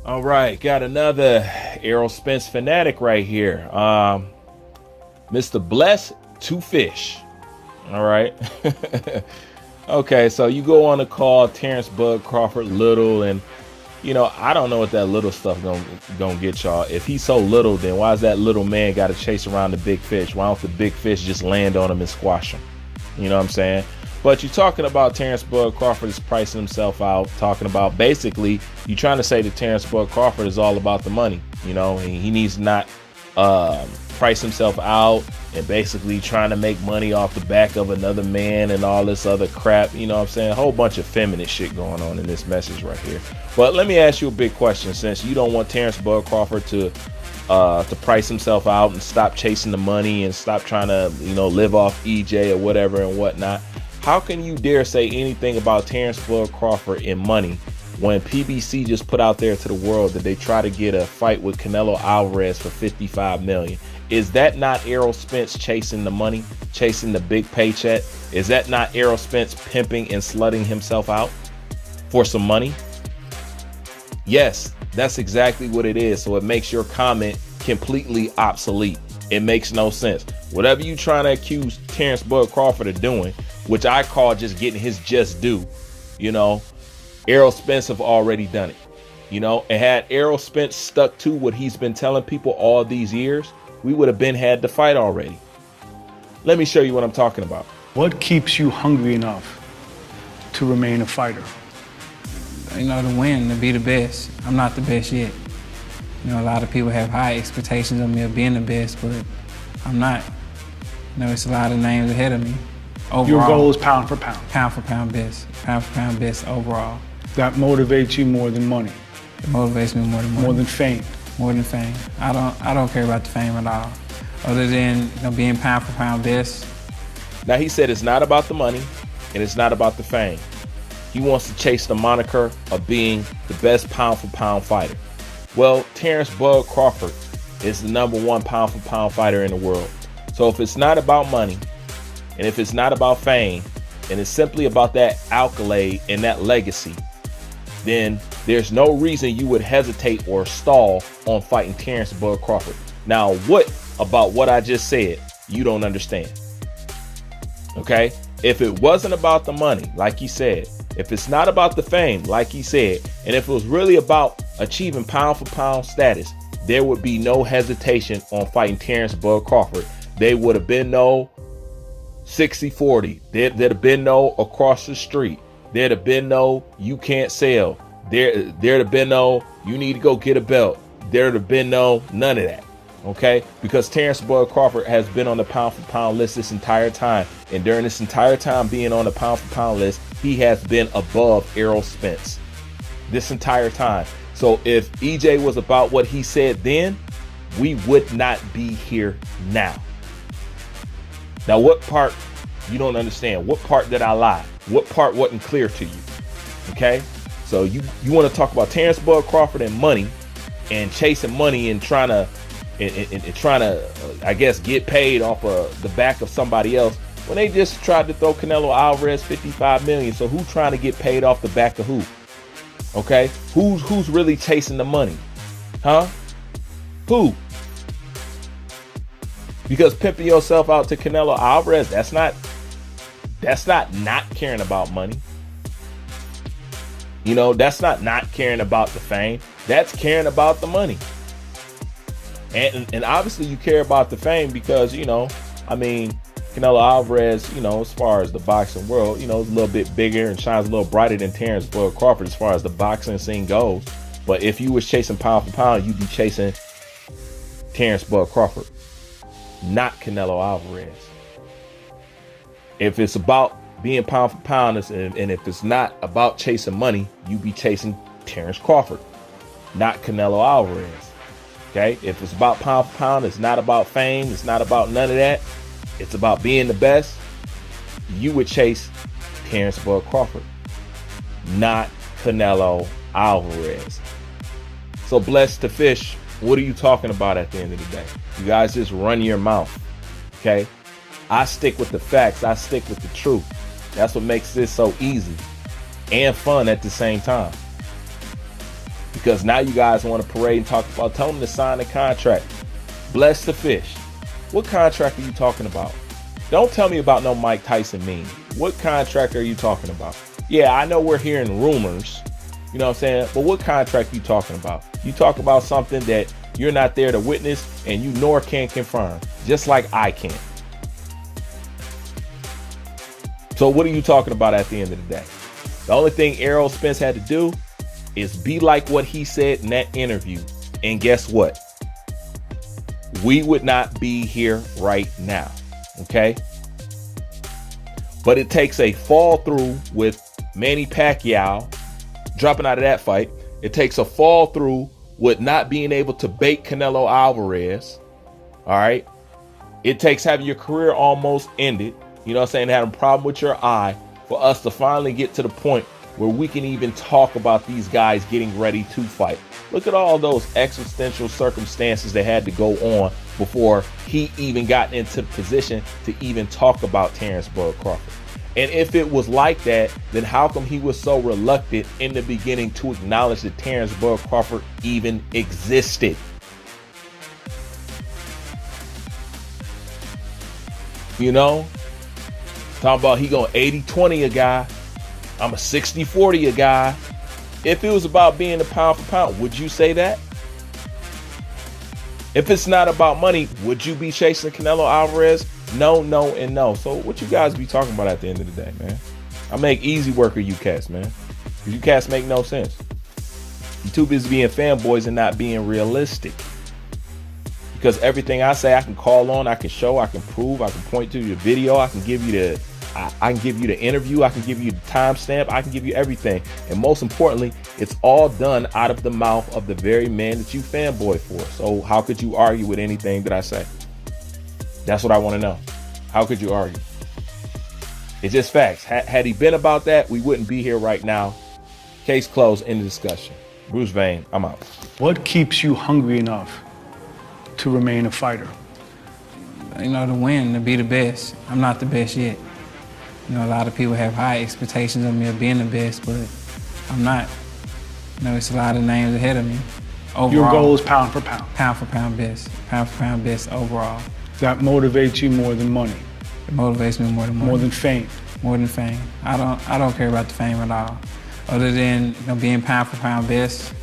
All right, got another Errol Spence fanatic right here. Mr. Bless to Fish. All right. Okay, so you go on to call Terrence Bud Crawford little, and I don't know what that little stuff gonna get y'all. If he's so little, then why is that little man got to chase around the big fish? Why don't the big fish just land on him and squash him? You know what I'm saying? But you're talking about Terrence Bud Crawford is pricing himself out, talking about basically you're trying to say that Terrence Bud Crawford is all about the money. He needs to not price himself out and basically trying to make money off the back of another man and all this other crap. You know what I'm saying? A whole bunch of feminine shit going on in this message right here. But let me ask you a big question, since you don't want Terrence Bud Crawford to price himself out and stop chasing the money and stop trying to, live off EJ or whatever and whatnot. How can you dare say anything about Terrence Bud Crawford and money when PBC just put out there to the world that they try to get a fight with Canelo Alvarez for $55 million? Is that not Errol Spence chasing the money, chasing the big paycheck? Is that not Errol Spence pimping and slutting himself out for some money? Yes, that's exactly what it is. So it makes your comment completely obsolete. It makes no sense. Whatever you trying to accuse Terrence Bud Crawford of doing, which I call just getting his just due, Errol Spence have already done it. And had Errol Spence stuck to what he's been telling people all these years, we would have had the fight already. Let me show you what I'm talking about. What keeps you hungry enough to remain a fighter? To win, to be the best. I'm not the best yet. A lot of people have high expectations of me of being the best, but I'm not. It's a lot of names ahead of me. Overall, your goal is pound for pound. Pound for pound best. Pound for pound best overall. That motivates you more than money. It motivates me more than money. More than fame. More than fame. I don't care about the fame at all. Other than being pound for pound best. Now he said it's not about the money and it's not about the fame. He wants to chase the moniker of being the best pound for pound fighter. Well, Terrence Bud Crawford is the #1 pound for pound fighter in the world. So if it's not about money, and if it's not about fame, and it's simply about that accolade and that legacy, then there's no reason you would hesitate or stall on fighting Terrence Bud Crawford. Now, what about what I just said you don't understand? Okay? If it wasn't about the money, like he said, if it's not about the fame, like he said, and if it was really about achieving pound for pound status, there would be no hesitation on fighting Terrence Bud Crawford. There would have been no 60-40. There'd have been no across the street. There'd have been no you can't sell. There'd have been no you need to go get a belt. There'd have been no none of that. Okay? Because Terrence Bud Crawford has been on the pound for pound list this entire time. And during this entire time being on the pound for pound list, he has been above Errol Spence this entire time. So if EJ was about what he said then, we would not be here now. Now, what part you don't understand? What part did I lie? What part wasn't clear to you? Okay? So you want to talk about Terrence Bud Crawford and money and chasing money and trying to I guess get paid off of the back of somebody else when they just tried to throw Canelo Alvarez $55 million. So who's trying to get paid off the back of who? Okay? Who's really chasing the money? Huh? Who? Because pimping yourself out to Canelo Alvarez, that's not caring about money. That's not caring about the fame. That's caring about the money. And obviously you care about the fame because, Canelo Alvarez, as far as the boxing world, is a little bit bigger and shines a little brighter than Terrence Bud Crawford as far as the boxing scene goes. But if you was chasing pound for pound, you'd be chasing Terrence Bud Crawford, not Canelo Alvarez. If it's about being pound for pound and if it's not about chasing money, you be chasing Terrence Crawford, not Canelo Alvarez. Okay? If it's about pound for pound, it's not about fame, it's not about none of that. It's about being the best. You would chase Terrence Bud Crawford, not Canelo Alvarez. So blessed to fish. What are you talking about at the end of the day? You guys just run your mouth. Okay? I stick with the facts. I stick with the truth. That's what makes this so easy and fun at the same time. Because now you guys want to parade and talk about, tell them to sign the contract. Bless the fish. What contract are you talking about? Don't tell me about no Mike Tyson meme. What contract are you talking about? Yeah, I know we're hearing rumors, you know what I'm saying? But what contract are you talking about? You talk about something that you're not there to witness and you nor can confirm, just like I can't. So what are you talking about at the end of the day? The only thing Eroll Spence had to do is be like what he said in that interview. And guess what? We would not be here right now. Okay. But it takes a fall through with Manny Pacquiao dropping out of that fight. It takes a fall through with not being able to bait Canelo Alvarez. All right. It takes having your career almost ended. You know what I'm saying? Having a problem with your eye for us to finally get to the point where we can even talk about these guys getting ready to fight. Look at all those existential circumstances that had to go on before he even got into the position to even talk about Terrence Bud Crawford. And if it was like that, then how come he was so reluctant in the beginning to acknowledge that Terrence Bud Crawford even existed? You know, talking about he going 80-20 a guy. I'm a 60-40 a guy. If it was about being a pound for pound, would you say that? If it's not about money, would you be chasing Canelo Alvarez? No, no, and no. So what you guys be talking about at the end of the day, man? I make easy work of you cats, man. You cats make no sense. You're too busy being fanboys and not being realistic. Because everything I say, I can call on, I can show, I can prove, I can point to your video, I can give you the I can give you the interview, I can give you the timestamp, I can give you everything. And most importantly, it's all done out of the mouth of the very man that you fanboy for. So how could you argue with anything that I say? That's what I want to know. How could you argue? It's just facts. Had he been about that, we wouldn't be here right now. Case closed, end of discussion. Bruce Vane, I'm out. What keeps you hungry enough to remain a fighter? You know, to win, to be the best. I'm not the best yet. You know, a lot of people have high expectations of me of being the best, but I'm not. You know, it's a lot of names ahead of me. Overall, Your goal is pound for pound. Pound for pound best. Pound for pound best overall. That motivates you more than money. It motivates me more than money. More than fame. More than fame. I don't care about the fame at all. Other than, you know, being pound for pound best,